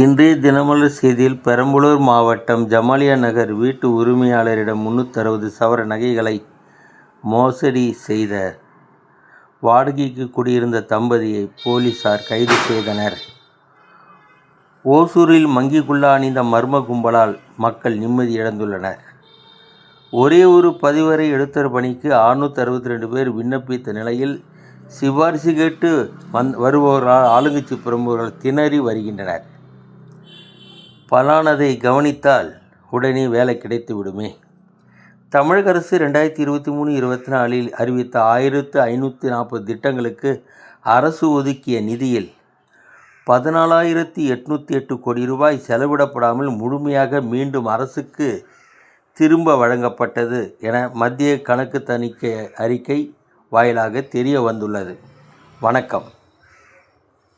இன்றைய தினமலர் செய்தியில் பெரம்பலூர் மாவட்டம் ஜமாலியா நகர் வீட்டு உரிமையாளரிடம் 360 சவர நகைகளை மோசடி செய்த வாடகைக்கு குடியிருந்த தம்பதியை போலீசார் கைது செய்தனர். ஓசூரில் மங்கிக்குள்ளா அணிந்த மர்ம கும்பலால் மக்கள் நிம்மதி இழந்துள்ளனர். ஒரே ஒரு பதிவறை எழுத்தர் பணிக்கு 662 பேர் விண்ணப்பித்த நிலையில் சிபாரிசு கேட்டு வருபவர்களால் ஆளுங்கட்சி பிரமுகர்கள் திணறி வருகின்றனர். பலானதை கவனித்தால் உடனே வேலை கிடைத்து விடுமே. தமிழக அரசு 2023-24 அறிவித்த 1540 திட்டங்களுக்கு அரசு ஒதுக்கிய நிதியில் 14,808 கோடி ரூபாய் செலவிடப்படாமல் முழுமையாக மீண்டும் அரசுக்கு திரும்ப வழங்கப்பட்டது என மத்திய கணக்கு தணிக்கை அறிக்கை வாயிலாக தெரிய வந்துள்ளது. வணக்கம்.